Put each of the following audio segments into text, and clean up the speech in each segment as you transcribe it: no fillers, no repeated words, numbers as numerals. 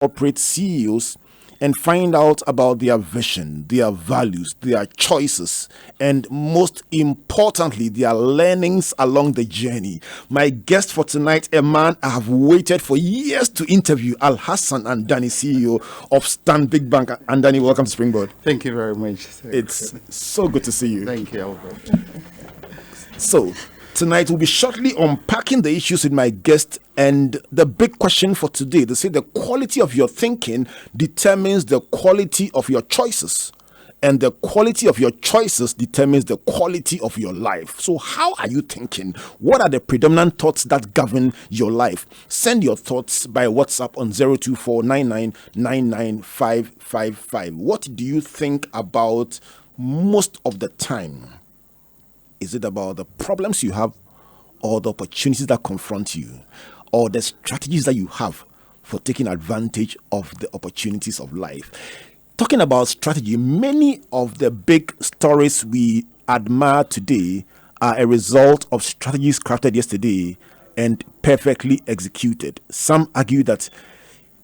corporate CEOs and find out about their vision, their values, their choices, and most importantly, their learnings along the journey. My guest for tonight, a man I have waited for years to interview, Alhassan Andani, CEO of Stanbic Bank. Andani, welcome to Springboard. Thank you very much. It's so good to see you. Thank you, Albert. So, tonight we'll be shortly unpacking the issues with my guest, and the big question for today, they say the quality of your thinking determines the quality of your choices, and the quality of your choices determines the quality of your life. So how are you thinking? What are the predominant thoughts that govern your life? Send your thoughts by WhatsApp on 02499995555. What do you think about most of the time? Is it about the problems you have, or the opportunities that confront you, or the strategies that you have for taking advantage of the opportunities of life? Talking about strategy, many of the big stories we admire today are a result of strategies crafted yesterday and perfectly executed. Some argue that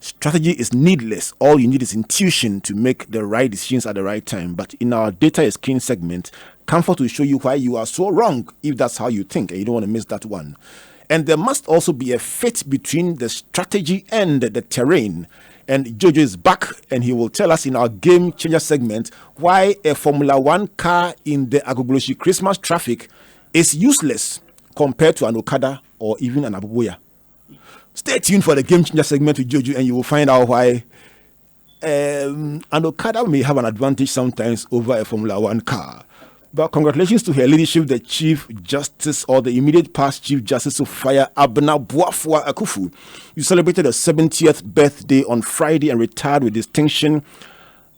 strategy is needless. All you need is intuition to make the right decisions at the right time. But in our Data is King segment, Comfort will show you why you are so wrong if that's how you think, and you don't want to miss that one. And there must also be a fit between the strategy and the terrain. And Jojo is back, and he will tell us in our Game Changer segment why a Formula One car in the Agogloshi Christmas traffic is useless compared to an Okada or even an Abubuya. Stay tuned for the Game Changer segment with Jojo, and you will find out why an Okada may have an advantage sometimes over a Formula One car. But congratulations to her leadership, the Chief Justice, or the immediate past Chief Justice of Fire, Abena Boafua Akufu. You celebrated her 70th birthday on Friday and retired with distinction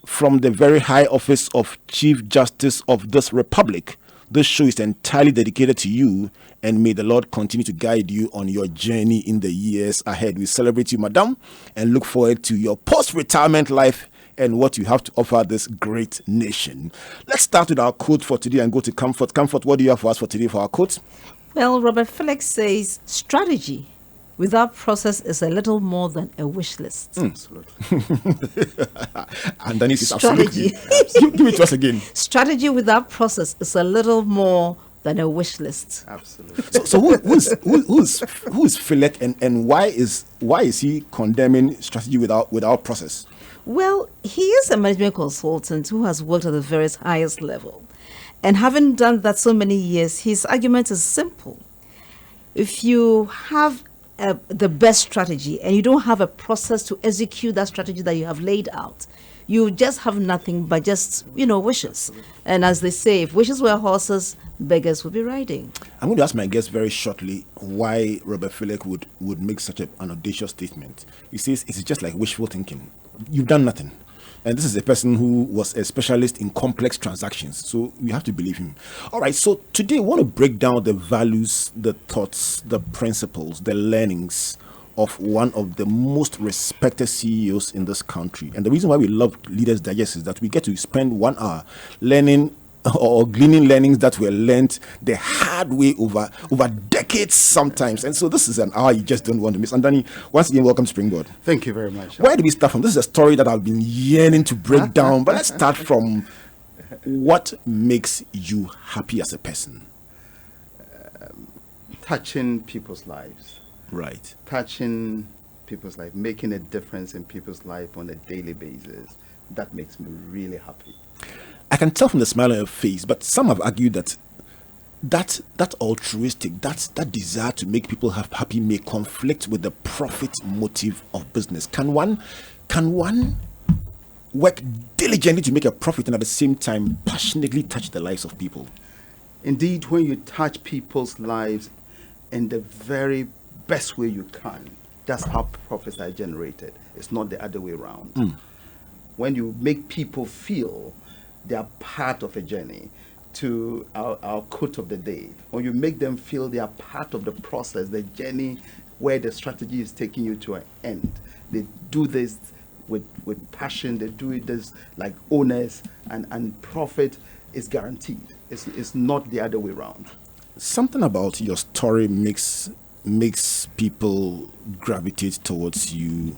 from the very high office of Chief Justice of this Republic. This show is entirely dedicated to you, and may the Lord continue to guide you on your journey in the years ahead. We celebrate you, Madam, and look forward to your post-retirement life and what you have to offer this great nation. Let's start with our quote for today and go to Comfort. Comfort, what do you have for us for today for our quote? Well, Robert Felix says, strategy without process is a little more than a wish list. Absolutely. And then it's Strategy. absolutely. Give it to us again. Strategy without process is a little more than a wish list. Absolutely. So who's Philip, and why is he condemning strategy without process? Well, he is a management consultant who has worked at the very highest level. And having done that so many years, his argument is simple. If you have the best strategy and you don't have a process to execute that strategy that you have laid out, you just have nothing but just, wishes. And as they say, if wishes were horses, beggars would be riding. I'm going to ask my guest very shortly why Robert Philip would make such an audacious statement. He says it's just like wishful thinking. You've done nothing. And this is a person who was a specialist in complex transactions. So we have to believe him. All right. So today we want to break down the values, the thoughts, the principles, the learnings of one of the most respected CEOs in this country. And the reason why we love Leaders Digest is that we get to spend 1 hour learning or gleaning learnings that were learned the hard way over decades sometimes. And so this is an hour you just don't want to miss. Andani, once again, welcome to Springboard. Thank you very much. Where do we start from? This is a story that I've been yearning to break down, but let's start from what makes you happy as a person. Touching people's lives. Right. Touching people's life, making a difference in people's life on a daily basis. That makes me really happy. I can tell from the smile on your face, but some have argued that altruistic, that desire to make people happy may conflict with the profit motive of business. Can one work diligently to make a profit and at the same time passionately touch the lives of people? Indeed, when you touch people's lives in the very best way you can, that's how profits are generated. It's not the other way around. When you make people feel they are part of a journey, to our quote of the day, when you make them feel they are part of the process, the journey where the strategy is taking you to an end, they do this with passion, they do this like owners, and profit is guaranteed. It's not the other way around. Something about your story makes people gravitate towards you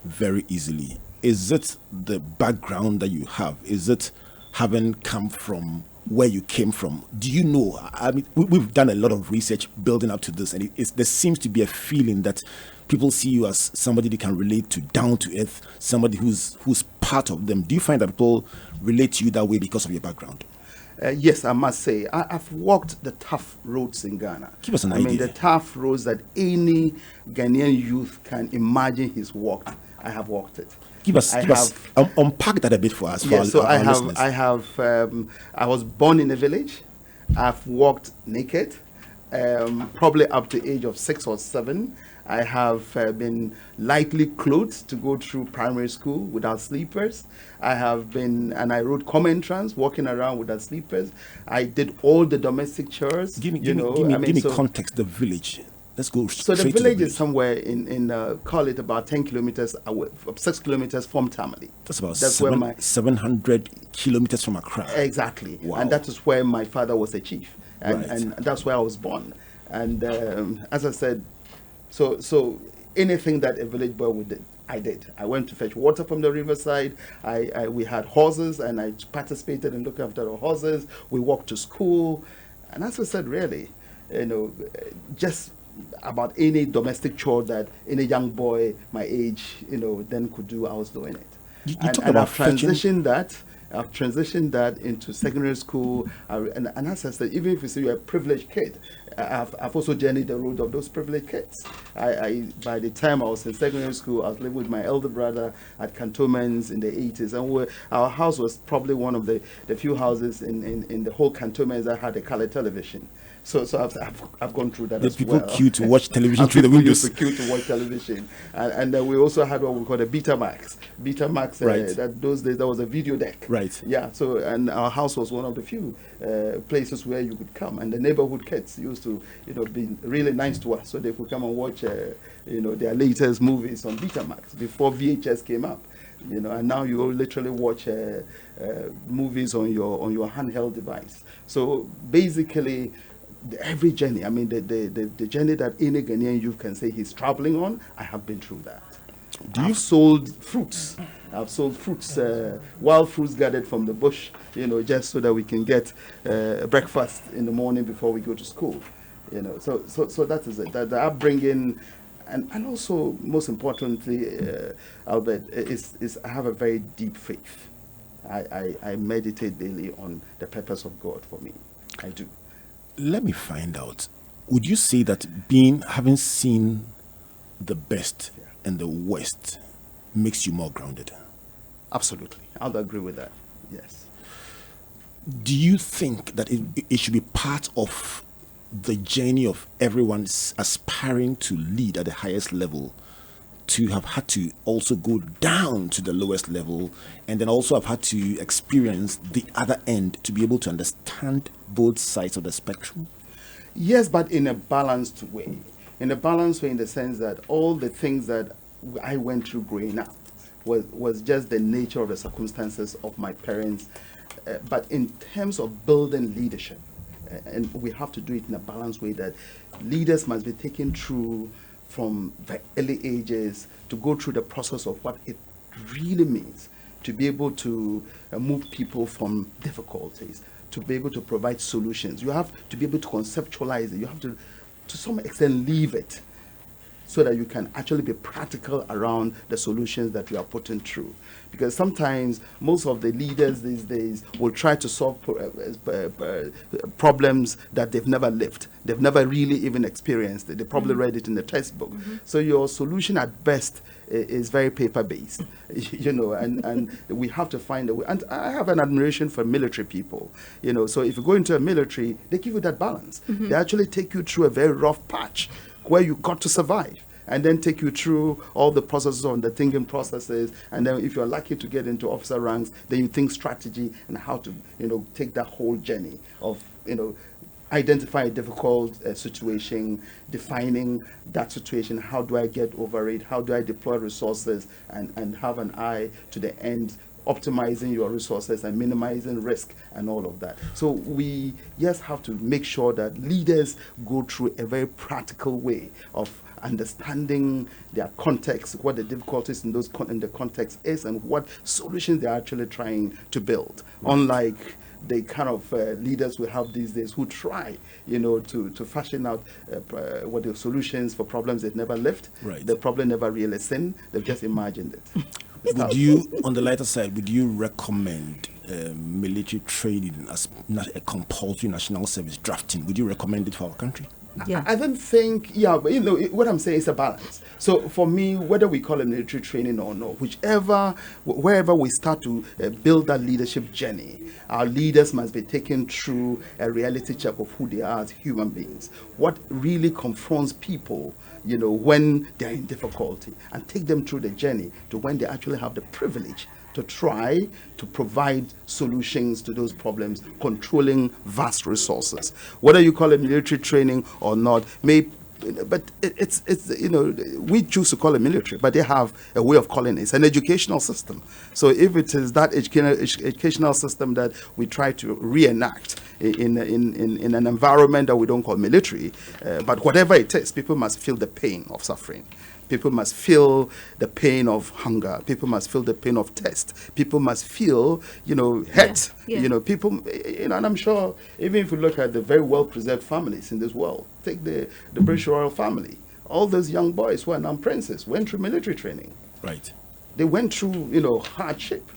very easily. Is it the background that you have? Is it having come from where you came from? Do you know? I mean, we've done a lot of research building up to this, and there seems to be a feeling that people see you as somebody they can relate to, down to earth, somebody who's part of them. Do you find that people relate to you that way because of your background? Yes, I must say, I've walked the tough roads in Ghana. Give us an I idea. mean, the tough roads that any Ghanaian youth can imagine he's walked. I have walked it. Unpack that a bit for us. Yes, so our listeners. I was born in a village. I've walked naked, probably up to the age of 6 or 7. I have been lightly clothed to go through primary school without sleepers. I have been, and I wrote common entrance, walking around without sleepers. I did all the domestic chores. Give me context. The village. Let's go. So the village is somewhere in call it about 10 kilometers away, 6 kilometers from Tamale. That's about 700 kilometers from Accra. Exactly. Wow. And that is where my father was a chief, and, Right. and that's where I was born. And as I said, so anything that a village boy would do, I did. I went to fetch water from the riverside. We had horses, and I participated in looking after the horses. We walked to school, and as I said, really, just about any domestic chore that any young boy my age, then could do, I was doing it. You and talk about I've transitioned that into secondary school. And as I said, even if you say you're a privileged kid, I've also journeyed the road of those privileged kids. By the time I was in secondary school, I was living with my elder brother at Cantonments in the 80s. And our house was probably one of the few houses in the whole Cantonments that had a color television. So I've gone through that. The as people well. queue to watch television through the windows. Used to queue to watch television, and we also had what we call a Betamax. Betamax, Right. that those days there was a video deck. Right. Yeah. So and our house was one of the few places where you could come, and the neighborhood kids used to be really nice to us, so they could come and watch their latest movies on Betamax before VHS came up. And now you literally watch movies on your handheld device. So basically, every journey, I mean, the journey that any Ghanaian youth can say he's traveling on, I have been through that. I've sold fruits. Wild fruits gathered from the bush, just so that we can get breakfast in the morning before we go to school. So that is it. The upbringing, and also most importantly, Albert, is I have a very deep faith. I meditate daily on the purpose of God for me. I do. Let me find out. Would you say that having seen the best and the worst makes you more grounded? Absolutely. I'll agree with that. Yes. Do you think that it should be part of the journey of everyone aspiring to lead at the highest level, to have had to also go down to the lowest level, and then also have had to experience the other end to be able to understand both sides of the spectrum? Yes, but in a balanced way. In a balanced way, in the sense that all the things that I went through growing up was just the nature of the circumstances of my parents. But in terms of building leadership, and we have to do it in a balanced way, that leaders must be taken through from the early ages to go through the process of what it really means to be able to move people from difficulties, to be able to provide solutions. You have to be able to conceptualize it. You have to some extent, leave it so that you can actually be practical around the solutions that you are putting through. Because sometimes most of the leaders these days will try to solve problems that they've never lived. They've never really even experienced it. They probably read it in the textbook. So your solution at best is very paper-based, and we have to find a way. And I have an admiration for military people, so if you go into a military, they give you that balance. They actually take you through a very rough patch where you got to survive, and then take you through all the processes on the thinking processes. And then if you're lucky to get into officer ranks, then you think strategy and how to, take that whole journey of, identify a difficult situation, defining that situation, how do I get over it, how do I deploy resources, and have an eye to the end, optimizing your resources and minimizing risk and all of that. So we have to make sure that leaders go through a very practical way of understanding their context, what the difficulties in in the context is, and what solutions they're actually trying to build. Unlike the kind of leaders we have these days who try, to fashion out what the solutions for problems they've never lived. Right. The problem never really seen. They've just imagined it. Would you, on the lighter side, would you recommend military training as not a compulsory national service drafting? Would you recommend it for our country? Yeah. I don't think, but what I'm saying is a balance. So for me, whether we call it military training or not, wherever we start to build that leadership journey, our leaders must be taken through a reality check of who they are as human beings. What really confronts people, when they're in difficulty, and take them through the journey to when they actually have the privilege to try to provide solutions to those problems, controlling vast resources. Whether you call it military training or not, but it's we choose to call it military, but they have a way of calling it. It's an educational system. So if it is that educational system that we try to reenact in an environment that we don't call military, but whatever it is, people must feel the pain of suffering. People must feel the pain of hunger. People must feel the pain of thirst. People must feel, hurt. Yeah. People, and I'm sure even if you look at the very well-preserved families in this world, take the British royal family, all those young boys who are now princes went through military training. Right. They went through, hardship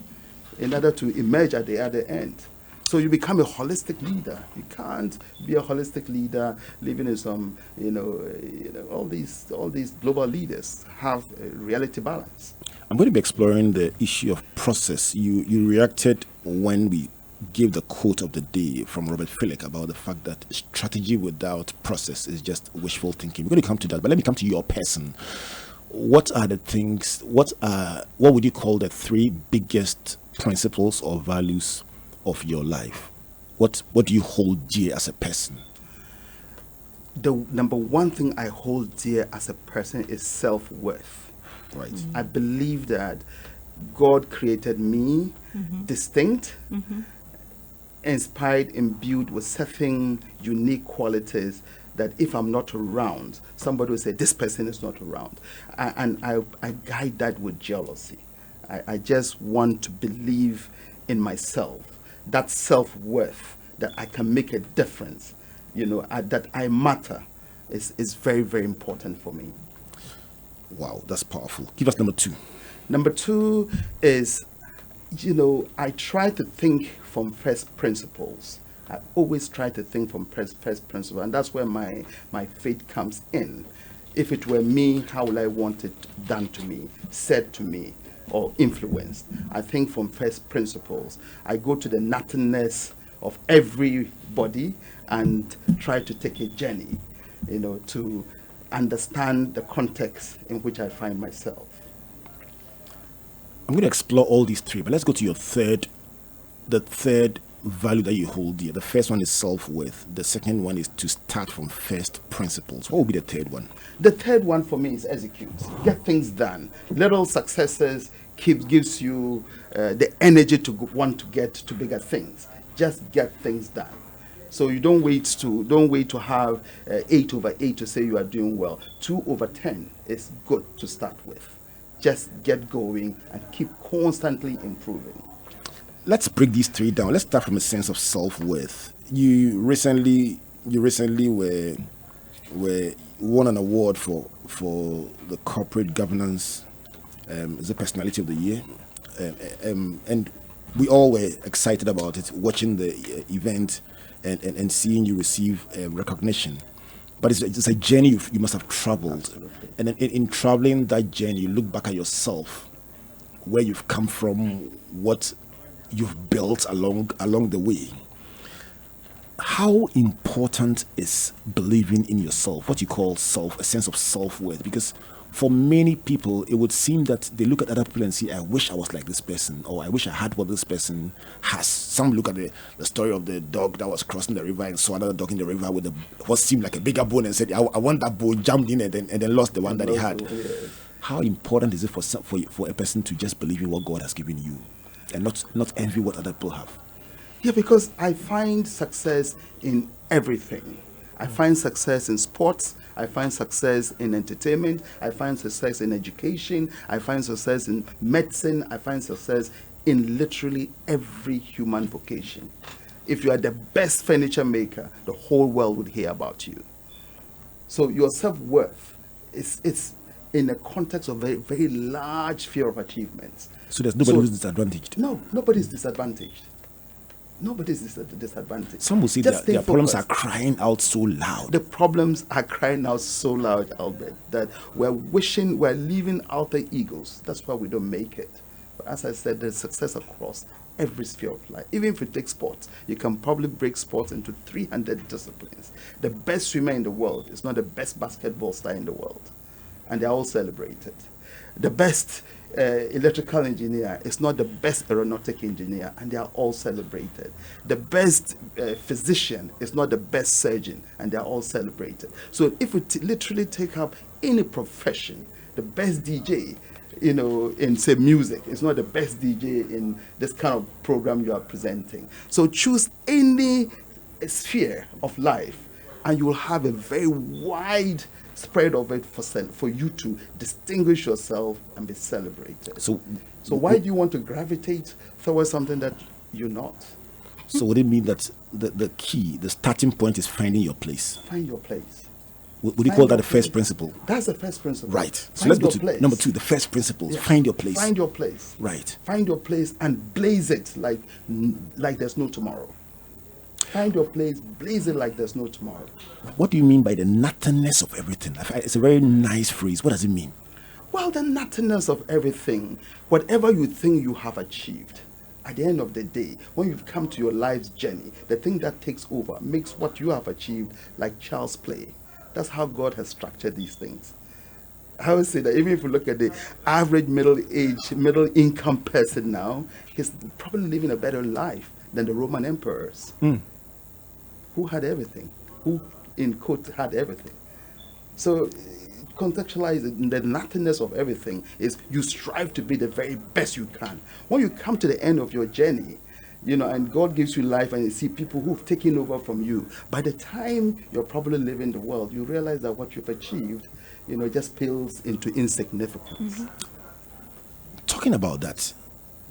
in order to emerge at the other end. So you become a holistic leader. You can't be a holistic leader living in some, all these global leaders have a reality balance. I'm going to be exploring the issue of process. You reacted when we gave the quote of the day from Robert Phillick about the fact that strategy without process is just wishful thinking. We're going to come to that, but let me come to your person. What are the things, what would you call the three biggest principles or values of your life? What do you hold dear as a person? The number one thing I hold dear as a person is self-worth. Right. I believe that God created me distinct, inspired, imbued with certain unique qualities that if I'm not around, somebody will say, this person is not around. I guide that with jealousy. I just want to believe in myself, that self-worth, that I can make a difference, that I matter is very, very important for me. Wow, that's powerful. Give us number two. Number two is, I try to think from first principles. I always try to think from first principles, and that's where my faith comes in. If it were me, how would I want it done to me, said to me, or influenced? I think from first principles. I go to the nothingness of everybody and try to take a journey, to understand the context in which I find myself. I'm going to explore all these three, but let's go to your the third value that you hold dear. The first one is self-worth. The second one is to start from first principles. What would be the third one? The third one for me is execute. Get things done. Little successes gives you the energy to want to get to bigger things. Just get things done. So you don't wait to have 8/8 to say you are doing well. 2/10 is good to start with. Just get going and keep constantly improving. Let's break these three down. Let's start from a sense of self-worth. You recently won an award for the corporate governance as a personality of the year, and we all were excited about it, watching the event and seeing you receive recognition. But it's a journey you must have traveled. Absolutely. And in traveling that journey, you look back at yourself, where you've come from, what you've built along the way. How important is believing in yourself, what you call a sense of self-worth? Because for many people, it would seem that they look at other people and say, I wish I was like this person, or I wish I had what this person has. Some look at the story of the dog that was crossing the river and saw another dog in the river with what seemed like a bigger bone and said, I want that bone, jumped in and then lost the one that he had. How important is it for a person to just believe in what God has given you and not envy what other people have? Yeah, because I find success in everything. I find success in sports. I find success in entertainment. I find success in education. I find success in medicine. I find success in literally every human vocation. If you are the best furniture maker, the whole world would hear about you. So your self-worth is in the context of a very large sphere of achievements. So there's nobody who's disadvantaged? No, nobody's disadvantaged. Nobody's disadvantaged. Some will say their problems are crying out so loud. The problems are crying out so loud, Albert, that we're leaving out the egos. That's why we don't make it. But as I said, there's success across every sphere of life. Even if you take sports, you can probably break sports into 300 disciplines. The best swimmer in the world is not the best basketball star in the world, and they're all celebrated. The best electrical engineer is not the best aeronautic engineer, and they are all celebrated. The best physician is not the best surgeon, and they are all celebrated. So if we literally take up any profession, the best DJ, in say music, is not the best DJ in this kind of program you are presenting. So choose any sphere of life, and you will have a very wide spread of it for you to distinguish yourself and be celebrated. So why do you want to gravitate towards something that you're not? So would it mean that the key, the starting point is finding your place? Find your place. Would you call that the first principle? That's the first principle. Right. So let's go to number 2, the first principle. Yeah. Find your place. Find your place. Right. Find your place and blaze it like there's no tomorrow. Find your place, blaze it like there's no tomorrow. What do you mean by the nothingness of everything? It's a very nice phrase. What does it mean? Well, the nothingness of everything, whatever you think you have achieved, at the end of the day, when you've come to your life's journey, the thing that takes over makes what you have achieved like child's play. That's how God has structured these things. I would say that even if you look at the average middle income person now, he's probably living a better life than the Roman emperors, who had everything, who, in quote, had everything. So contextualize the nothingness of everything is you strive to be the very best you can. When you come to the end of your journey, and God gives you life and you see people who've taken over from you, by the time you're probably living the world, you realize that what you've achieved, just pales into insignificance. Mm-hmm. Talking about that,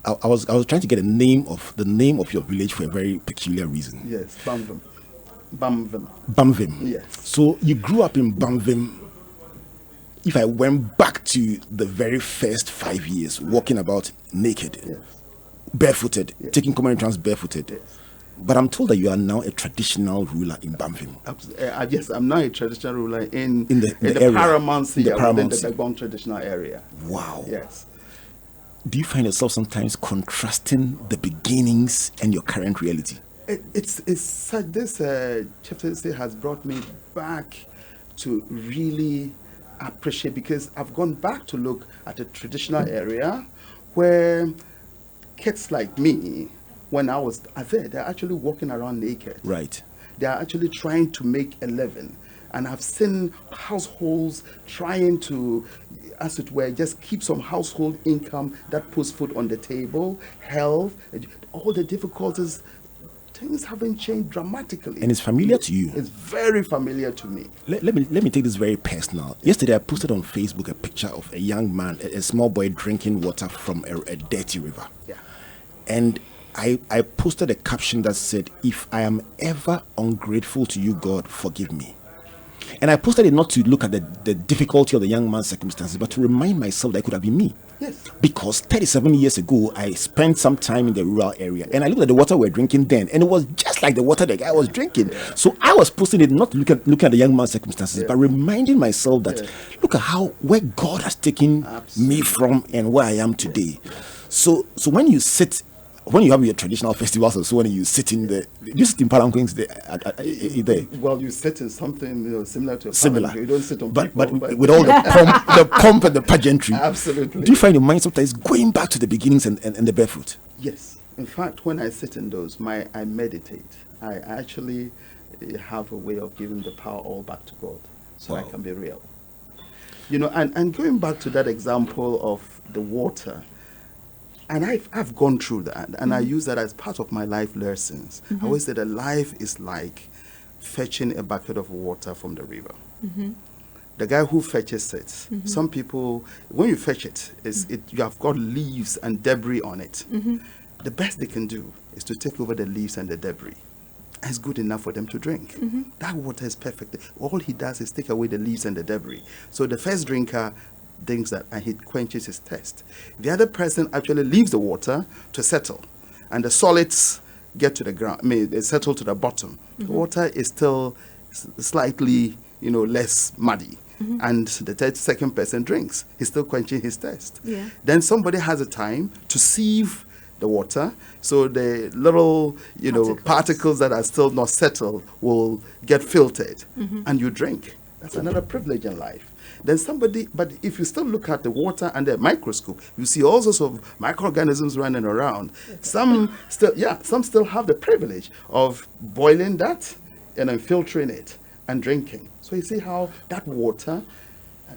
I was trying to get the name of your village for a very peculiar reason. Yes, Bamvim. Bamvim. Bamvim. Yes. So you grew up in Bamvim. If I went back to the very first 5 years, walking about naked, yes, barefooted, yes, taking common entrance barefooted. Yes. But I'm told that you are now a traditional ruler in Bamvim. Yes, I'm now a traditional ruler in the area, Paramountcy, within the Paramountcy. Begbong traditional area. Wow. Yes. Do you find yourself sometimes contrasting the beginnings and your current reality? It's such, this chieftaincy has brought me back to really appreciate, because I've gone back to look at a traditional area where kids like me, when I was there, they're actually walking around naked. Right. They are actually trying to make a living. And I've seen households trying to, as it were, just keep some household income that puts food on the table, health, all the difficulties. Things haven't changed dramatically. And it's familiar to you. It's very familiar to me. Let me take this very personal. Yesterday, I posted on Facebook a picture of a young man, a small boy drinking water from a dirty river. Yeah. And I posted a caption that said, "If I am ever ungrateful to you, God, forgive me." And I posted it not to look at the difficulty of the young man's circumstances, but to remind myself that it could have been me. Yes. Because 37 years ago, I spent some time in the rural area, and I looked at the water we were drinking then, and it was just like the water the guy was drinking. Yeah. So I was posting it not looking at the young man's circumstances, but reminding myself that look at where God has taken me from and where I am today. So when you have your traditional festivals and so on, you sit in you sit in palanquins there. Well, you sit in something similar to a similar. You don't sit on but people, with all the pomp and the pageantry. Absolutely. Do you find your mind sometimes going back to the beginnings and the barefoot? Yes. In fact, when I sit in those, I meditate. I actually have a way of giving the power all back to God, so I can be real. And going back to that example of the water. And I've gone through that, and I use that as part of my life lessons. I always say that life is like fetching a bucket of water from the river. the guy who fetches it, some people, when you fetch it, you have got leaves and debris on it. The best they can do is to take over the leaves and the debris. It's good enough for them to drink. That water is perfect. All he does is take away the leaves and the debris. So the first drinker drinks that and he quenches his thirst. The other person actually leaves the water to settle, and the solids get to the ground. They settle to the bottom. The water is still slightly, less muddy. And the second person drinks. He's still quenching his thirst. Yeah. Then somebody has a time to sieve the water, so the little, particles that are still not settled will get filtered, and you drink. That's another privilege in life. Then but if you still look at the water under a microscope, you see all sorts of microorganisms running around. Some still have the privilege of boiling that and then filtering it and drinking. So you see how that water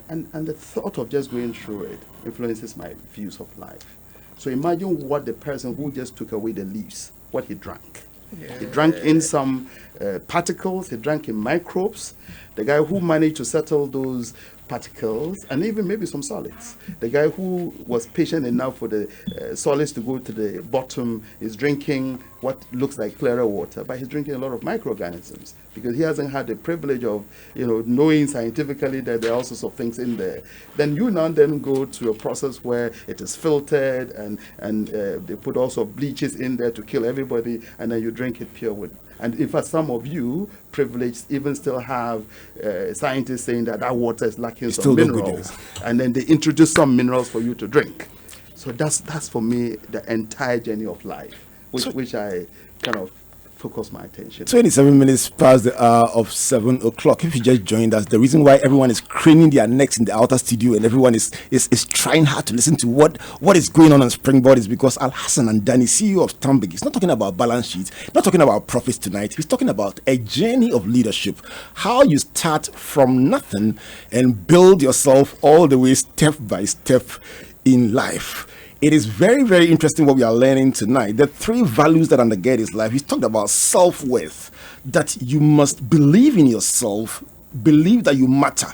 and the thought of just going through it influences my views of life. So imagine what the person who just took away the leaves, what he drank. Yeah. He drank in some particles, he drank in microbes. The guy who managed to settle those particles and even maybe some solids. The guy who was patient enough for the solids to go to the bottom is drinking what looks like clearer water, but he's drinking a lot of microorganisms because he hasn't had the privilege of, knowing scientifically that there are all sorts of things in there. Then you now then go to a process where it is filtered and they put also bleaches in there to kill everybody, and then you drink it pure with. And in fact, some of you privileged even still have scientists saying that water is lacking some minerals, and then they introduce some minerals for you to drink. So that's for me the entire journey of life, which I kind of focus my attention. 27 minutes past the hour of 7 o'clock. If you just joined us, the reason why everyone is craning their necks in the outer studio and everyone is trying hard to listen to what is going on Springboard is because Alhassan Andani, CEO of Stanbic, he's not talking about balance sheets, not talking about profits tonight. He's talking about a journey of leadership, how you start from nothing and build yourself all the way step by step in life. It is very, very interesting what we are learning tonight. The 3 values that undergird his life. He's talked about self-worth, that you must believe in yourself, believe that you matter,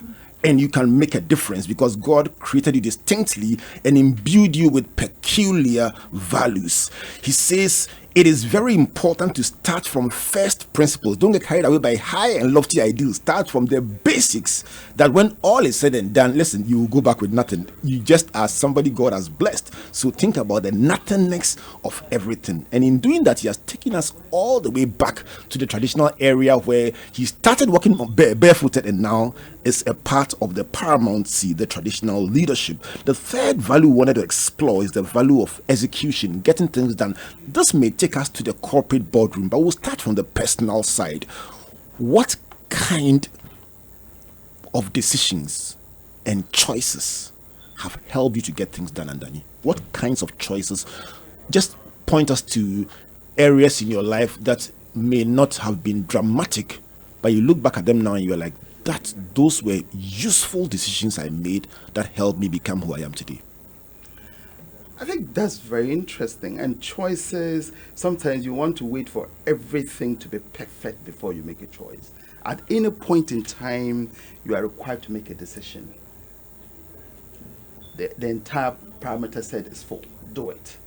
and you can make a difference because God created you distinctly and imbued you with peculiar values. He says it is very important to start from first principles. Don't get carried away by high and lofty ideals. Start from the basics that when all is said and done, listen, you will go back with nothing. You just are somebody God has blessed. So think about the nothingness of everything. And in doing that, he has taken us all the way back to the traditional area where he started walking barefooted and now is a part of the paramountcy, the traditional leadership. The third value we wanted to explore is the value of execution, getting things done. This may take us to the corporate boardroom, but we'll start from the personal side. What kind of decisions and choices have helped you to get things done, Andani? What kinds of choices? Just point us to areas in your life that may not have been dramatic, but you look back at them now and you're like, those were useful decisions I made that helped me become who I am today. I think that's very interesting. And choices, sometimes you want to wait for everything to be perfect before you make a choice. At any point in time, you are required to make a decision. The entire parameter set is full. Do it.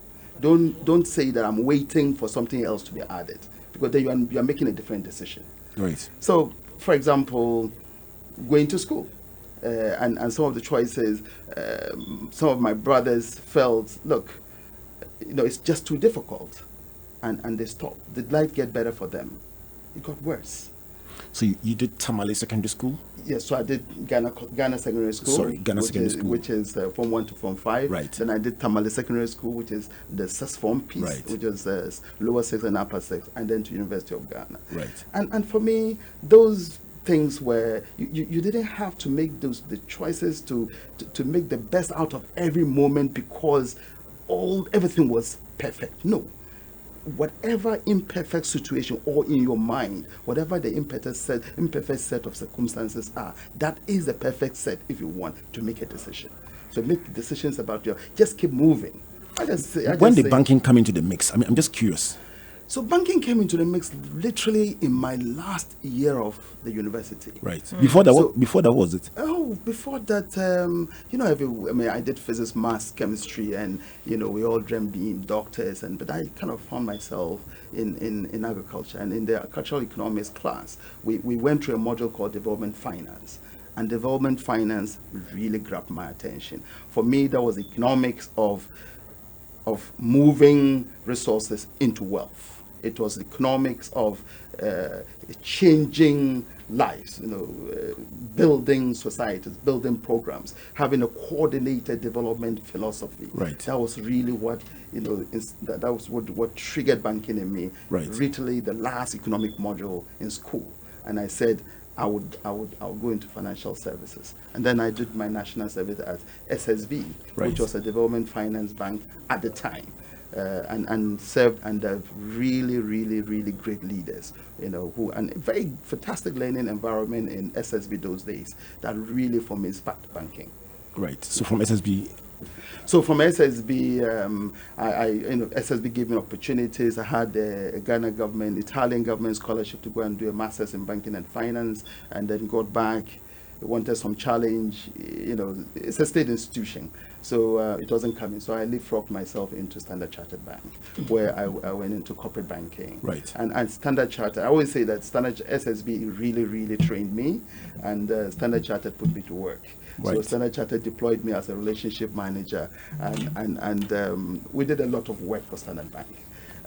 Don't say that I'm waiting for something else to be added, because then you are making a different decision. Right. So, for example, going to school. And some of the choices, some of my brothers felt, look, it's just too difficult. And they stopped. Did life get better for them? It got worse. So you did Tamale Secondary School? Yes, so I did Ghana Secondary School. Sorry, Ghana Secondary School. Which is Form 1 to Form 5. Right. Then I did Tamale Secondary School, which is the 6th Form piece, right, which is lower 6 and upper 6, and then to University of Ghana. Right. And for me, those things where you didn't have to make the choices to make the best out of every moment because everything was perfect. No. Whatever imperfect situation or in your mind, whatever the imperfect set of circumstances are, that is the perfect set if you want to make a decision. So make decisions about just keep moving. When did banking come into the mix? I mean, I'm just curious. So banking came into the mix literally in my last year of the university. Right. Before that, So- before that, what was it? Oh, before that, I did physics, maths, chemistry, and we all dreamed being doctors. But I kind of found myself in agriculture, and in the cultural economics class, we went through a module called development finance, and development finance really grabbed my attention. For me, that was economics of moving resources into wealth. It was economics of changing lives, building societies, building programs, having a coordinated development philosophy. Right. That was really what that was what triggered banking in me. Right. Literally the last economic module in school, and I said I would go into financial services, and then I did my national service at SSB, Right. which was a development finance bank at the time. And served under really, really, really great leaders, and a very fantastic learning environment in SSB those days that really for me sparked banking. Right. So from SSB. So from SSB, SSB gave me opportunities. I had a Ghana government, Italian government scholarship to go and do a master's in banking and finance, and then got back. Wanted some challenge. It's a state institution, so it wasn't coming. So I leapfrogged myself into Standard Chartered Bank, where I went into corporate banking. Right. And Standard Chartered, I always say that Standard SSB really, really trained me, and Standard Chartered put me to work. Right. So Standard Chartered deployed me as a relationship manager, and we did a lot of work for Standard Bank.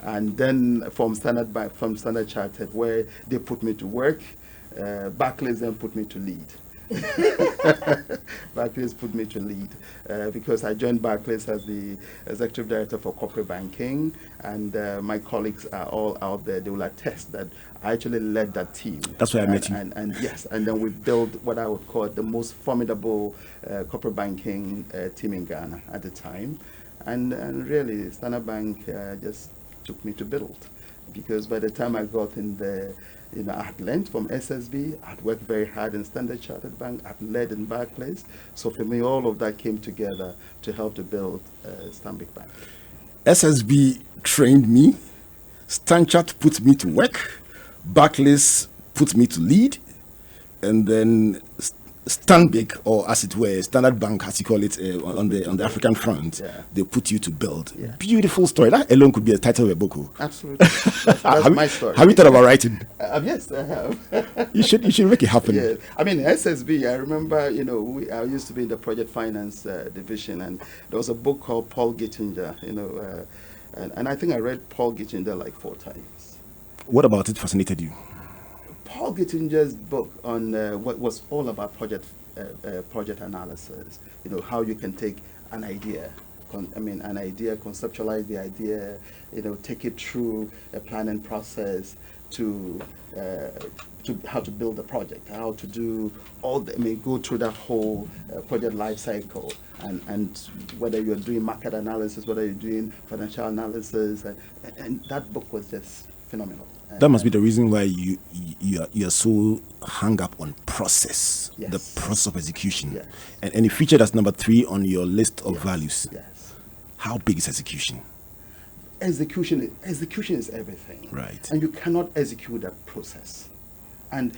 And then from Standard Chartered, where they put me to work, Barclays then put me to lead. Barclays put me to lead because I joined Barclays as the executive director for corporate banking, and my colleagues are all out there. They will attest that I actually led that team. That's why I met you. And yes, and then we built what I would call the most formidable corporate banking team in Ghana at the time, and really Standard Bank just took me to build, because by the time I got in the I had learned from SSB, I'd worked very hard in Standard Chartered Bank, I'd led in Barclays. So for me, all of that came together to help to build Stanbic Bank. SSB trained me. Stanchart put me to work. Barclays put me to lead. And then Stanbic, or as it were, Standard Bank, as you call it, on the African front, Yeah. they put you to build. Yeah. Beautiful story. That alone could be a title of a book. Absolutely. That's my story. Have you thought about writing? Yes, I have. You should make it happen. Yeah, I mean SSB. I remember, I used to be in the project finance division, and there was a book called Paul Gittinger. And I think I read Paul Gittinger like 4 times. What about it fascinated you? Paul Gittinger's book on what was all about project analysis. How you can take an idea, conceptualize the idea, take it through a planning process to how to build a project, how to do go through that whole project life cycle, and whether you're doing market analysis, whether you're doing financial analysis, and that book was just phenomenal. That must be the reason why you are so hung up on process, Yes. the process of execution, Yes. and it featured as number 3 on your list of Yes, values. Yes. How big is execution? Execution is everything. Right. And you cannot execute that process. And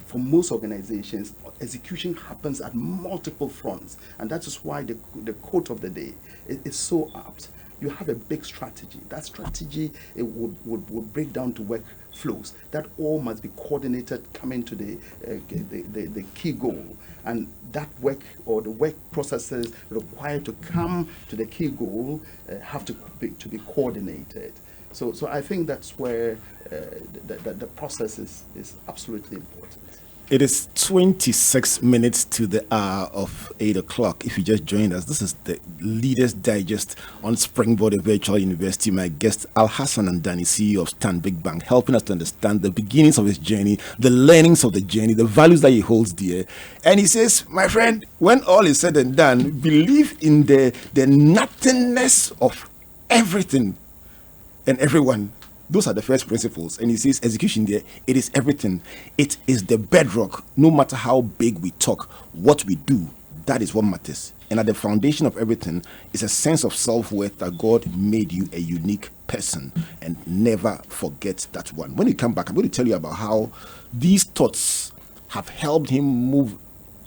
for most organizations, execution happens at multiple fronts, and that is why the quote of the day is so apt. You have a big strategy. That strategy would break down to work flows. That all must be coordinated, coming to the key goal. And that work, or the work processes required to come to the key goal, have to be coordinated. So I think that's where the process is absolutely important. It is 26 minutes to the hour of 8 o'clock. If you just joined us, this is the Leaders Digest on Springboard, a virtual university. My guest, Alhassan Andani, CEO of Stanbic Bank, helping us to understand the beginnings of his journey, the learnings of the journey, the values that he holds dear. And he says, my friend, when all is said and done, believe in the nothingness of everything and everyone. Those are the first principles. And he says execution there, it is everything. It is the bedrock. No matter how big we talk, what we do, that is what matters. And at the foundation of everything is a sense of self-worth that God made you a unique person, and never forget that one. When you come back, I'm going to tell you about how these thoughts have helped him move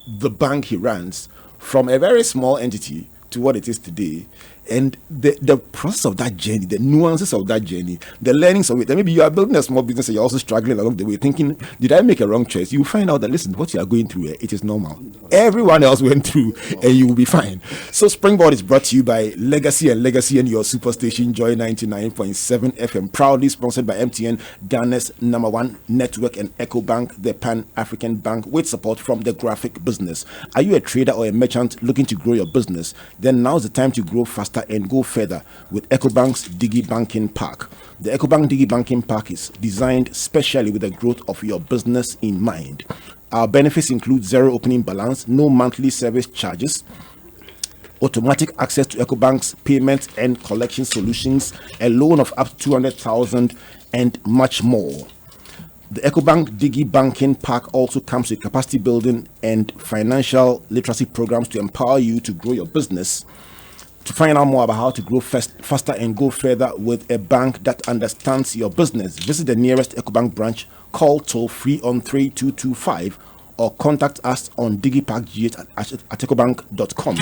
the bank he runs from a very small entity to what it is today. And the process of that journey, the nuances of that journey, the learnings of it. And maybe you are building a small business and you're also struggling along the way, thinking, did I make a wrong choice? You find out that, listen, what you are going through, it is normal. Everyone else went through, and you will be fine. So Springboard is brought to you by Legacy and your superstation, Joy 99.7 FM, proudly sponsored by MTN, Ghana's #1 network, and EcoBank, the Pan-African bank, with support from the graphic business. Are you a trader or a merchant looking to grow your business? Then now's the time to grow faster and go further with EcoBank's Digi Banking Park. The EcoBank Digi Banking Park is designed specially with the growth of your business in mind. Our benefits include zero opening balance, no monthly service charges, automatic access to EcoBank's payment and collection solutions, a loan of up to 200,000, and much more. The EcoBank Digi Banking Park also comes with capacity building and financial literacy programs to empower you to grow your business. To find out more about how to grow faster and go further with a bank that understands your business, visit the nearest EcoBank branch, call toll free on 3225, or contact us on digiparkgh at ecobank.com.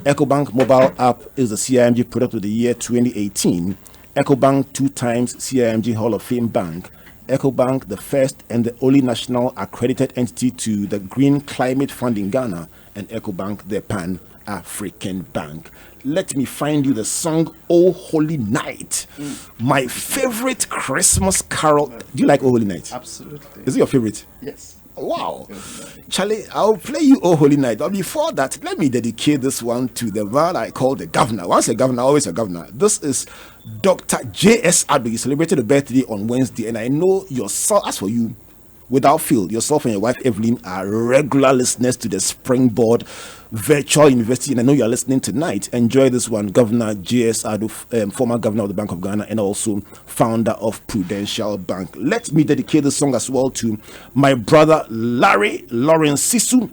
EcoBank mobile app is the CIMG product of the year 2018. EcoBank 2 times CIMG Hall of Fame bank. EcoBank, the first and the only national accredited entity to the Green Climate Fund in Ghana, and EcoBank, the Pan-African bank. Let me find you the song "Oh Holy Night," my favorite Christmas carol. Do you like "Oh Holy Night"? Absolutely. Is it your favorite? Yes. Wow. Charlie, I'll play you "Oh Holy Night." But before that, let me dedicate this one to the man I call the governor. Once a governor, always a governor. This is Dr. J.S. Addo. He celebrated a birthday on Wednesday, and I know yourself, as for you, without fail, yourself and your wife Evelyn are regular listeners to the Springboard Virtual University, and I know you are listening tonight. Enjoy this one. Governor J.S. Addo, former governor of the Bank of Ghana and also founder of Prudential Bank. Let me dedicate this song as well to my brother Larry Lawrence Sisu,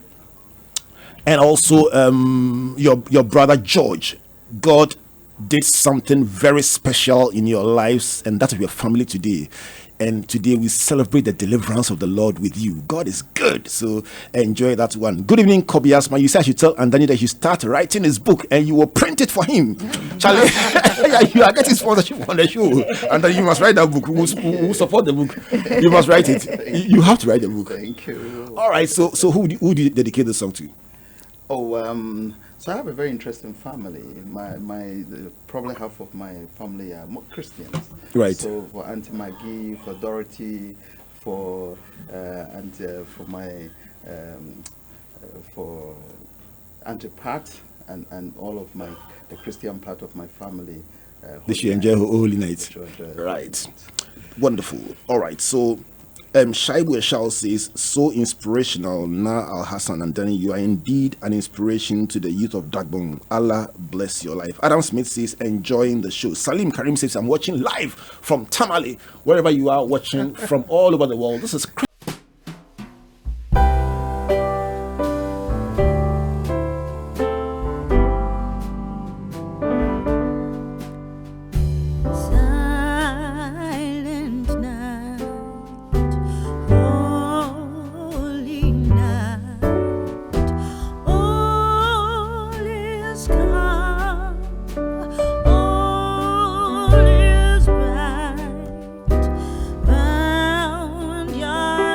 and also your brother George. God did something very special in your lives and that of your family today. And today we celebrate the deliverance of the Lord with you. God is good. So enjoy that one. Good evening, Kobe Asma. You said I should tell Andani that he start writing his book and you will print it for him. Charlie, you are getting sponsorship on the show. And then you must write that book. We'll support the book. You must write it. You have to write the book. Thank you. All right. So who do you dedicate the song to? So I have a very interesting family. Probably half of my family are Christians. Right. So for Auntie Maggie, for Dorothy, for Auntie Pat, and all of the Christian part of my family. They should enjoy Holy Night. Right. Wonderful. All right. So Shaibu Eshal says, so inspirational. Now Alhassan and Andani, you are indeed an inspiration to the youth of Dagbon. Allah bless your life. Adam Smith says, enjoying the show. Salim Karim says, I'm watching live from Tamale, wherever you are watching from all over the world. This is Round your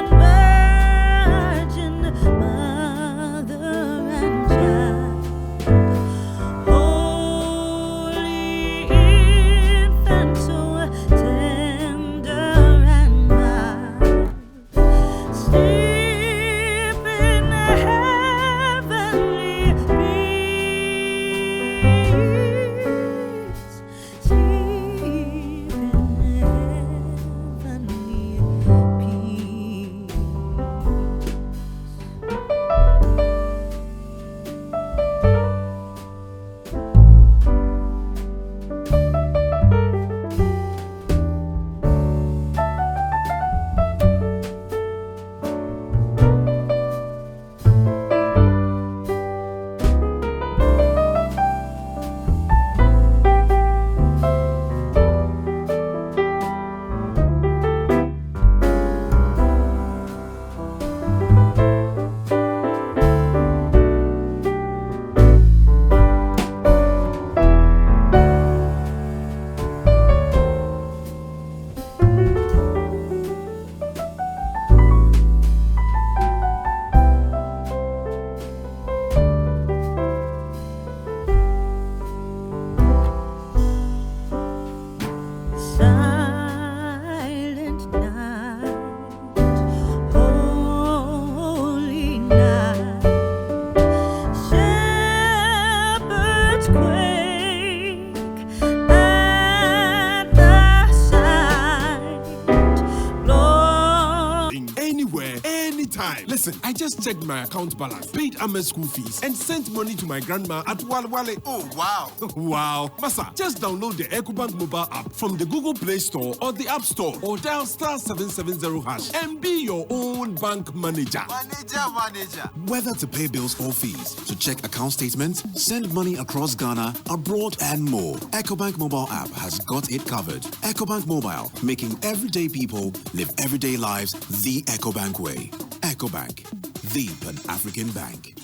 anytime. Listen, I just checked my account balance, paid Ahmed's school fees, and sent money to my grandma at Walwale. Oh, wow. Wow. Masa, just download the EcoBank mobile app from the Google Play Store or the App Store, or dial *770# and be your own bank manager. Manager. Whether to pay bills or fees, to check account statements, send money across Ghana, abroad, and more, EcoBank mobile app has got it covered. EcoBank Mobile, making everyday people live everyday lives the EcoBank way. EcoBank, the Pan-African bank.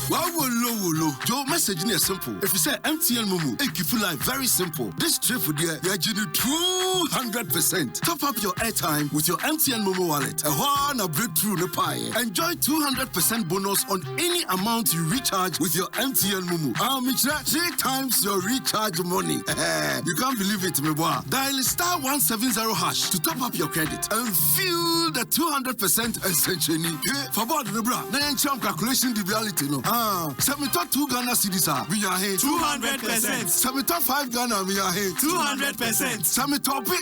Wow, your message is simple. If you say MTN Mumu, it keep life very simple. This trip for there, you're getting 200%. Top up your airtime with your MTN Mumu wallet. A one breakthrough the pie. Enjoy 200% bonus on any amount you recharge with your MTN Mumu. Mitra, 3 times your recharge money. You can't believe it, me boy. Dial *170# to top up your credit and feel the 200% essentially. For about the bra, now calculation the reality no. 72 Ghana cedis we are here 200%. 75 Ghana we are here 200%.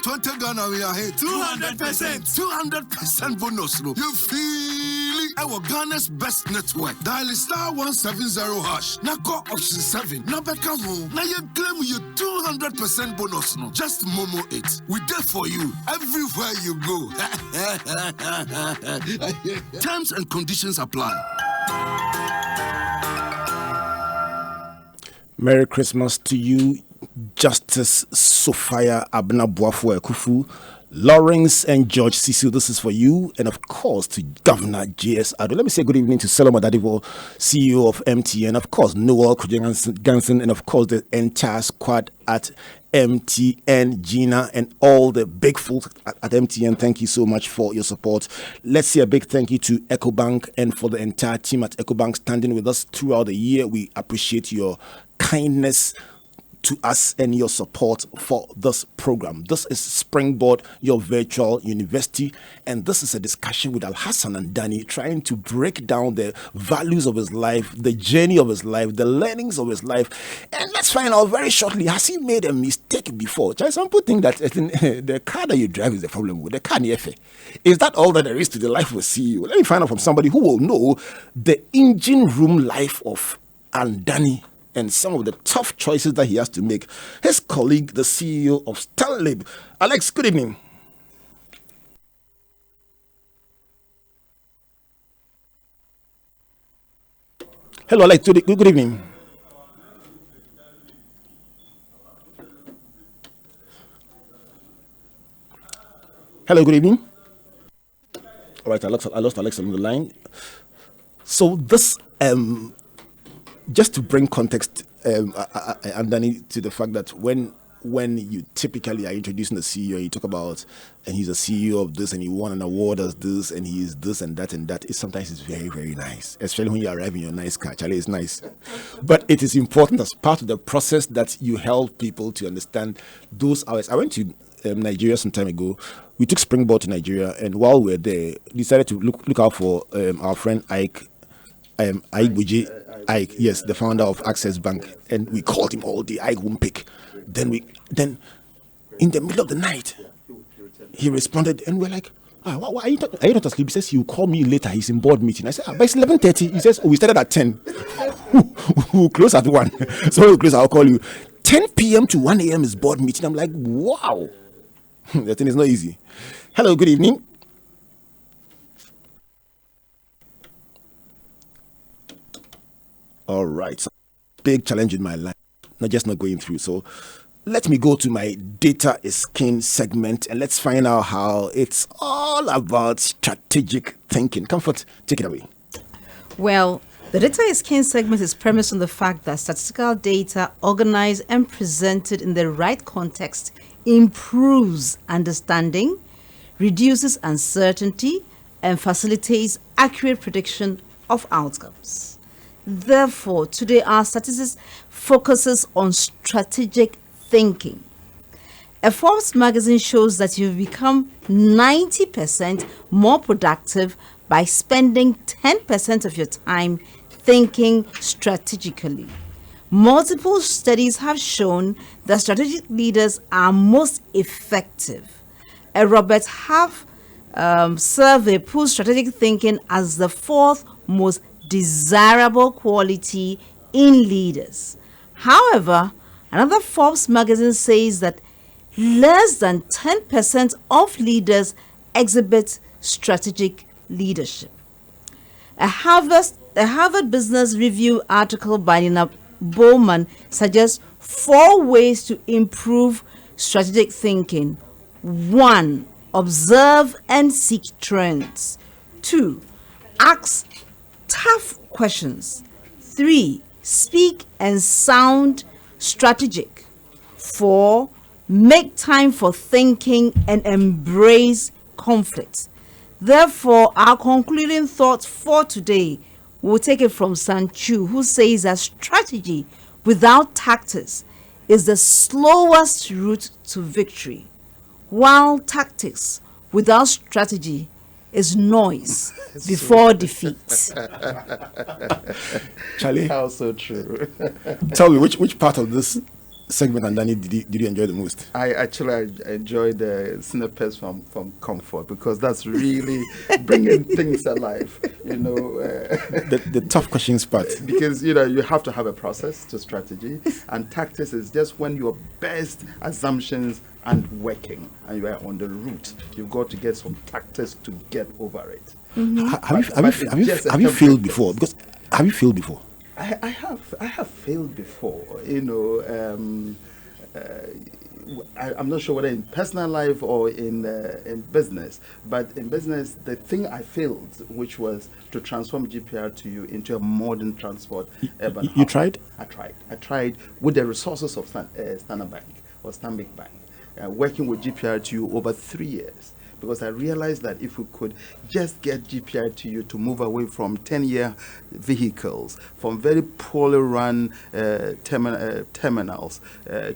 20 Ghana we are here 200%. 200% bonus no. You feeling our Ghana's best network. Dial *170#. Now call option 7. Now back home. Now you claim you 200% bonus no. Just Momo it. We there for you everywhere you go. Terms and conditions apply. Merry Christmas to you, Justice Sophia Abna-Boafo Ekufu, Lawrence and George Cecil. This is for you, and of course to Governor J.S. Ado. Let me say good evening to Solomon Dadivo, CEO of MTN, of course Noel Kujanganson, and of course the entire squad at MTN, Gina, and all the big folks at MTN. Thank you so much for your support. Let's say a big thank you to EcoBank and for the entire team at EcoBank standing with us throughout the year. We appreciate your kindness to us and your support for this program. This is Springboard, your virtual university, and this is a discussion with Alhassan and Andani, trying to break down the values of his life, the journey of his life, the learnings of his life. And let's find out very shortly, has he made a mistake before? Some people think that the car that you drive is the problem with the car. Is that all that there is to the life of a CEO? Let me find out from somebody who will know the engine room life of Andani and some of the tough choices that he has to make. His colleague, the CEO of Stanbic. Alex, good evening. Hello, Alex. Good evening. Hello, good evening. All right, I lost Alex on the line. So this just to bring context, Andani, to the fact that when you typically are introducing the CEO, you talk about, and he's a CEO of this, and he won an award as this, and he is this and that, it sometimes is very, very nice, especially when you arrive in your nice car. Charlie, it's nice. But it is important as part of the process that you help people to understand those hours. I went to Nigeria some time ago. We took Springboard to Nigeria, and while we were there, decided to look out for our friend Ike Ike, yes, the founder of Access Bank, and we called him all day. Ike won't pick. Then in the middle of the night, he responded, and we're like, why are you not asleep? He says he'll call me later. He's in board meeting. I said, but it's 11:30. He says, we started at 10. We'll close at 1. So we'll close. I'll call you. 10 p.m. to 1 a.m. is board meeting. I'm like, wow. That thing is not easy. Hello, good evening. All right, so big challenge in my life, not going through. So let me go to my Data is King segment, and let's find out how it's all about strategic thinking. Comfort, take it away. Well, the Data is King segment is premised on the fact that statistical data organized and presented in the right context improves understanding, reduces uncertainty, and facilitates accurate prediction of outcomes. Therefore, today our statistics focuses on strategic thinking. A Forbes magazine shows that you become 90% more productive by spending 10% of your time thinking strategically. Multiple studies have shown that strategic leaders are most effective. A Robert Half survey puts strategic thinking as the fourth most desirable quality in leaders. However, another Forbes magazine says that less than 10% of leaders exhibit strategic leadership. A Harvard Business Review article by Nina Bowman suggests 4 ways to improve strategic thinking. 1. Observe and seek trends. 2. Ask tough questions. 3. Speak and sound strategic. 4. Make time for thinking and embrace conflict. Therefore, our concluding thought for today, we'll take it from Sanchu, who says that strategy without tactics is the slowest route to victory, while tactics without strategy is noise before defeat. Charlie, How so true. tell me which part of this segment, Andani, did you enjoy the most? I enjoyed the snippets from Comfort, because that's really bringing things alive, The tough questions part. because you have to have a process to strategy, and tactics is just when your best assumptions aren't working and you are on the route. You've got to get some tactics to get over it. Have you failed before? Because have you failed before? I have failed before. I'm not sure whether in personal life or in business, but in business, the thing I failed, which was to transform GPR2U into a modern transport urban hub. You tried? I tried with the resources of Stanbic Bank, working with GPR2U over 3 years. Because I realized that if we could just get GPR2U to move away from 10-year vehicles, from very poorly run terminals,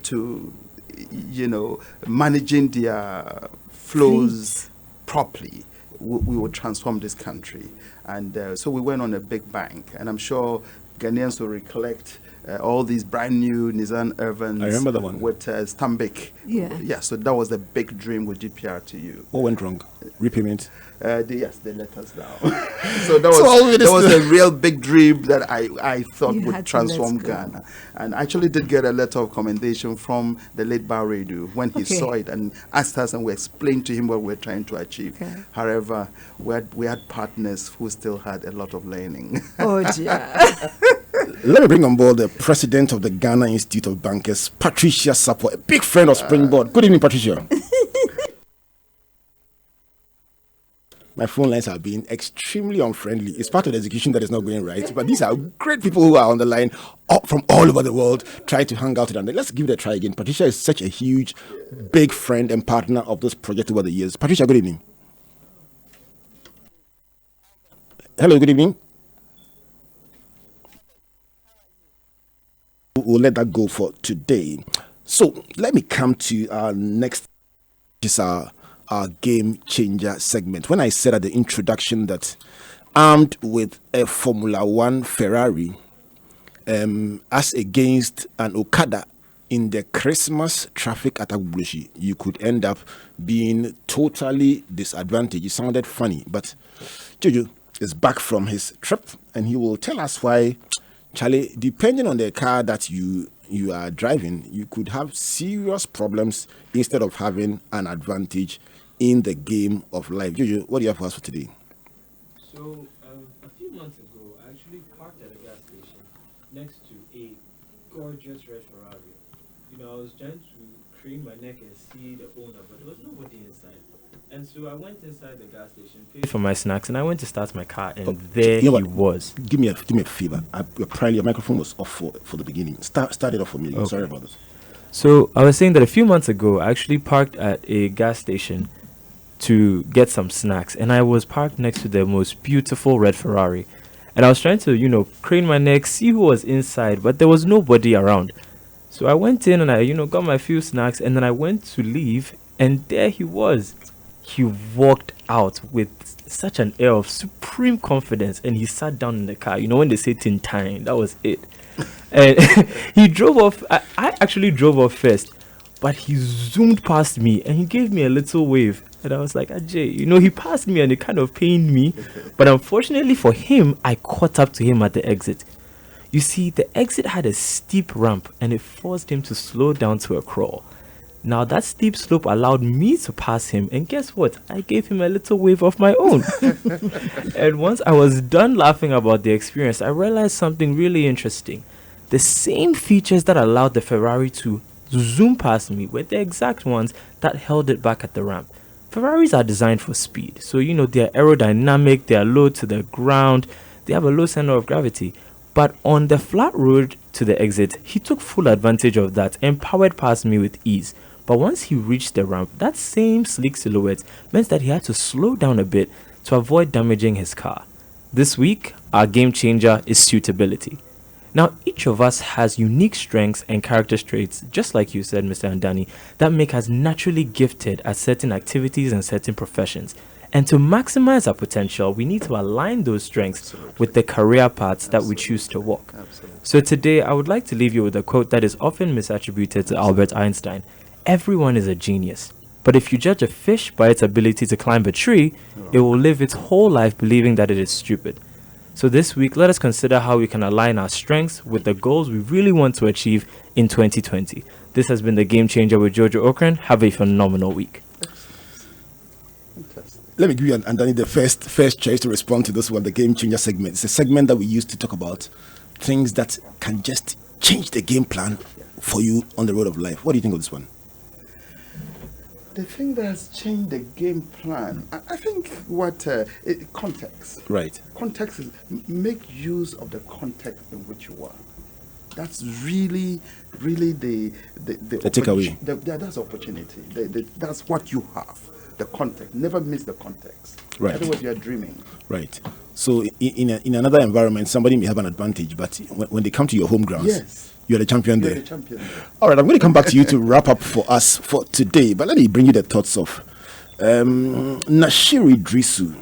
to managing their flows properly, we would transform this country. And so we went on a big bank, and I'm sure Ghanaians will recollect all these brand new Nissan Irvins. I remember the one with Stanbic. Yeah. So that was the big dream with GPR2U. What went wrong? Repayment? They let us down. So that was a real big dream that I thought You would had to transform let go. Ghana. And I actually did get a letter of commendation from the late Barredu when he saw it and asked us, and we explained to him what we're trying to achieve. Okay. However, we had partners who still had a lot of learning. Oh, dear. Let me bring on board the president of the Ghana Institute of Bankers, Patricia Sapo, a big friend of Springboard. Good evening, Patricia. My phone lines have been extremely unfriendly. It's part of the execution that is not going right. But these are great people who are on the line from all over the world trying to hang out with them. Let's give it a try again. Patricia is such a huge, big friend and partner of this project over the years. Patricia, good evening. Hello, good evening. We'll let that go for today. So let me come to our next, which is our game changer segment. When I said at the introduction that armed with a Formula One Ferrari as against an Okada in the Christmas traffic at Agbushi, you could end up being totally disadvantaged. It sounded funny, but Jojo is back from his trip and he will tell us why. Charlie, depending on the car that you are driving, you could have serious problems instead of having an advantage in the game of life. Jojo, what do you have for us for today? So, a few months ago, I actually parked at a gas station next to a gorgeous red Ferrari. I was trying to crane my neck and see the owner, but there was nobody inside. And so I went inside the gas station, paid for my snacks, and I went to start my car, and there he was. Give me a favor. Your microphone was off for the beginning. Start it off for me. Okay. Sorry about this. So I was saying that a few months ago, I actually parked at a gas station to get some snacks, and I was parked next to the most beautiful red Ferrari. And I was trying to, crane my neck, see who was inside, but there was nobody around. So I went in and I, got my few snacks, and then I went to leave, and there he was. He walked out with such an air of supreme confidence, and he sat down in the car. When they say tin time, that was it. And he drove off. I actually drove off first, but he zoomed past me and he gave me a little wave. And I was like, Ajay, he passed me and it kind of pained me. But unfortunately for him, I caught up to him at the exit. You see, the exit had a steep ramp and it forced him to slow down to a crawl. Now, that steep slope allowed me to pass him. And guess what? I gave him a little wave of my own. And once I was done laughing about the experience, I realized something really interesting. The same features that allowed the Ferrari to zoom past me were the exact ones that held it back at the ramp. Ferraris are designed for speed, so they're aerodynamic, they are low to the ground, they have a low center of gravity. But on the flat road to the exit, he took full advantage of that and powered past me with ease. But once he reached the ramp, that same sleek silhouette meant that he had to slow down a bit to avoid damaging his car. This week, our game changer is suitability. Now, each of us has unique strengths and character traits, just like you said, Mr. Andani, that make us naturally gifted at certain activities and certain professions. And to maximize our potential, we need to align those strengths with the career paths that we choose to walk. So today, I would like to leave you with a quote that is often misattributed to Albert Einstein. Everyone is a genius. But if you judge a fish by its ability to climb a tree, it will live its whole life believing that it is stupid. So this week, let us consider how we can align our strengths with the goals we really want to achieve in 2020. This has been The Game Changer with Jojo Okran. Have a phenomenal week. Let me give you Andani the first choice to respond to this one, the Game Changer segment. It's a segment that we use to talk about things that can just change the game plan for you on the road of life. What do you think of this one? The thing that has changed the game plan, I think context. Right. Context is make use of the context in which you are. That's really the takeaway. That's opportunity. That's what you have. The context. Never miss the context. Right. Otherwise, you are dreaming. Right. So in another environment, somebody may have an advantage, but when they come to your home grounds, yes, you're the champion there. The champion there. All right, I'm going to come back to you to wrap up for us for today, but let me bring you the thoughts of Nashiri Drisu,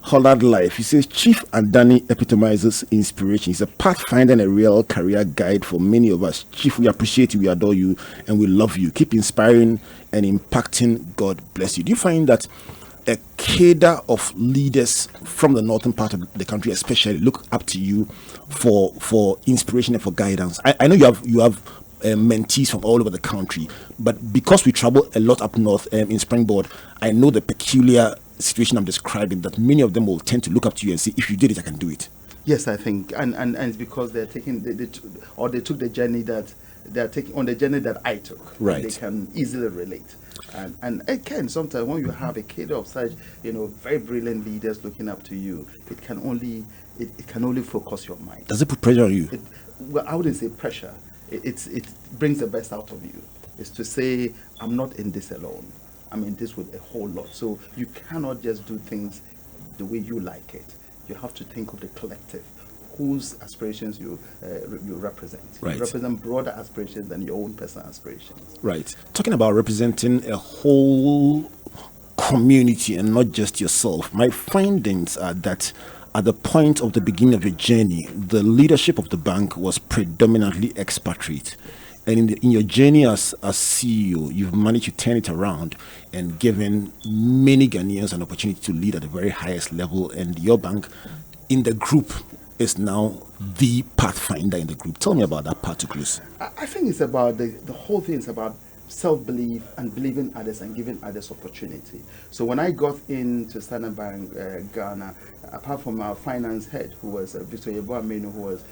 Hollard Life. He says, Chief Andani epitomizes inspiration. He's a pathfinder and a real career guide for many of us. Chief, we appreciate you, we adore you, and we love you. Keep inspiring and impacting. God bless you. Do you find that a cadre of leaders from the northern part of the country especially look up to you for inspiration and for guidance? I know you have mentees from all over the country, but because we travel a lot up north in Springboard, I know the peculiar situation I'm describing, that many of them will tend to look up to you and say, if you did it, I can do it. Yes, I think, and it's because they're taking they took the journey that they're taking on the journey that I took. Right. They can easily relate. And it can sometimes, when you have a cadre of such very brilliant leaders looking up to you, it can only focus your mind. Does it put pressure on you? Well, I wouldn't say pressure. It brings the best out of you. It's to say, I'm not in this alone. I'm in this with a whole lot. So you cannot just do things the way you like it. You have to think of the collective, whose aspirations you represent. Right. You represent broader aspirations than your own personal aspirations. Right. Talking about representing a whole community and not just yourself, my findings are that at the point of the beginning of your journey, the leadership of the bank was predominantly expatriate. And in your journey as CEO, you've managed to turn it around and given many Ghanaians an opportunity to lead at the very highest level. And your bank in the group is now the pathfinder in the group. Tell me about that part to close. I think it's about the whole thing is about self-belief and believing others and giving others opportunity. So when I got into Stanbic Ghana, apart from our finance head, who was Victor Yeboamenu, who was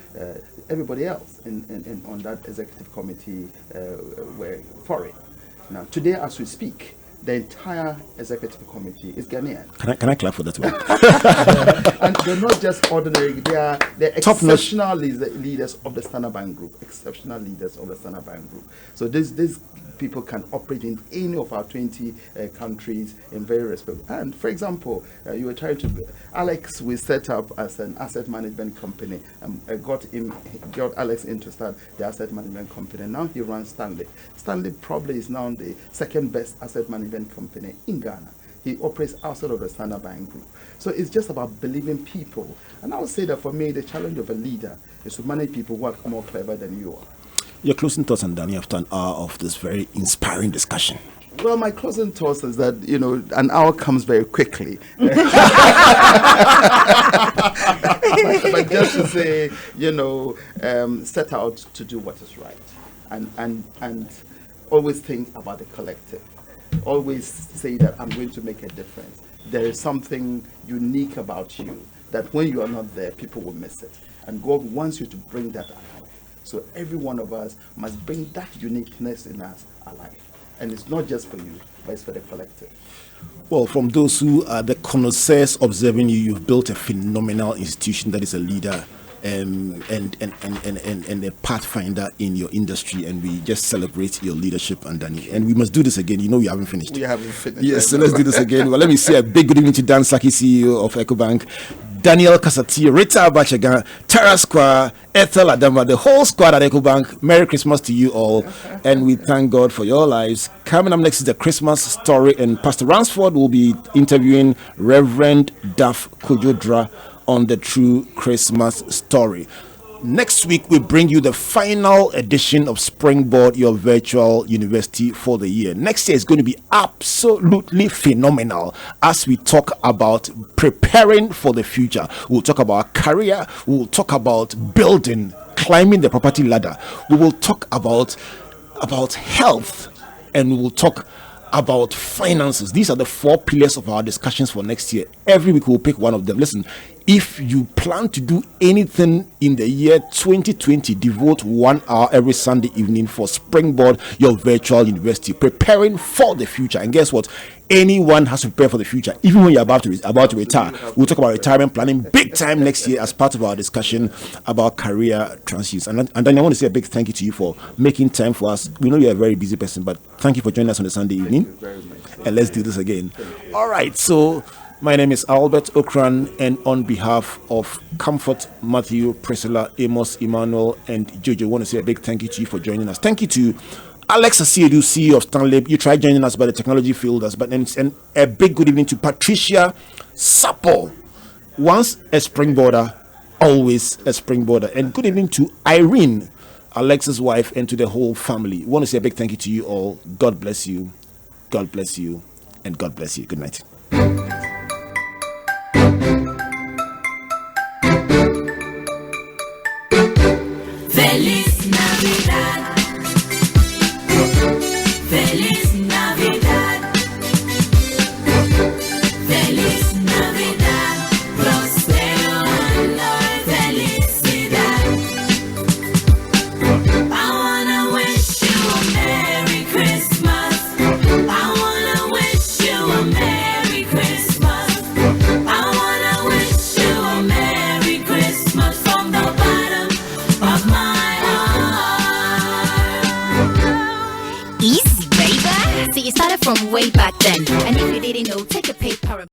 everybody else on that executive committee were foreign. Now, today as we speak, the entire executive committee is Ghanaian. Can I clap for that one? And they're not just ordinary, they're exceptional leaders of the Stanbic Group. Exceptional leaders of the Stanbic Group. So these people can operate in any of our 20 countries in very respectful. And for example, you were trying to, Alex, we set up as an asset management company. Got Alex in to start the asset management company. Now he runs Stanley. Stanley probably is now the second best asset management company in Ghana. He operates outside of the Standard Bank Group. So it's just about believing people. And I would say that for me, the challenge of a leader is to manage people who are more clever than you are. Your closing thoughts, Andani, after an hour of this very inspiring discussion. Well, my closing thoughts is that, an hour comes very quickly. But just to say, set out to do what is right. And always think about the collective. Always say that I'm going to make a difference. There is something unique about you that when you are not there, people will miss it. And God wants you to bring that alive. So every one of us must bring that uniqueness in us alive. And it's not just for you, but it's for the collective. Well, from those who are the connoisseurs observing you, you've built a phenomenal institution that is a leader and a pathfinder in your industry, and we just celebrate your leadership, Andani. And we must do this again. We haven't finished. We haven't finished. Yes, so let's do this again. Well, let me say a big good evening to Dan Saki, CEO of EcoBank, Daniel Kasati, Rita Abachaga, Tara Square, Ethel Adama, the whole squad at EcoBank. Merry Christmas to you all, and we thank God for your lives. Coming up next is the Christmas story, and Pastor Ransford will be interviewing Reverend Duff Kojodra on the true Christmas story. Next week, we bring you the final edition of Springboard, your virtual university for the year. Next year is going to be absolutely phenomenal as we talk about preparing for the future. We'll talk about career. We'll talk about building, climbing the property ladder. We will talk about health, and we will talk about finances. These are the 4 pillars of our discussions for next year. Every week we'll pick one of them. Listen, if you plan to do anything in the year 2020, devote 1 hour every Sunday evening for Springboard, your virtual university, preparing for the future. And guess what? Anyone has to prepare for the future, even when you're about to retire. We'll talk about retirement planning big time next year as part of our discussion about career transitions. And then I want to say a big thank you to you for making time for us. We know you're a very busy person, but thank you for joining us on the Sunday evening. Thank you very much. And let's do this again. All right, so my name is Albert Okran, and on behalf of Comfort, Matthew, Priscilla, Amos, Emmanuel, and Jojo, I want to say a big thank you to you for joining us. Thank you to Alex Asiedu, CEO of Stanbic. You tried joining us, but the technology failed us. And a big good evening to Patricia Sapo, once a Springboarder, always a Springboarder. And good evening to Irene, Alex's wife, and to the whole family. I want to say a big thank you to you all. God bless you. God bless you. And God bless you. Good night. Feliz Navidad. Feliz Navidad. Feliz Navidad. Prospero año y felicidad. I wanna wish you a Merry Christmas. I wanna wish you a Merry Christmas. I wanna wish you a Merry Christmas from the bottom of my heart. Easy, baby. See, it started from way back then. And if you didn't know, take a paper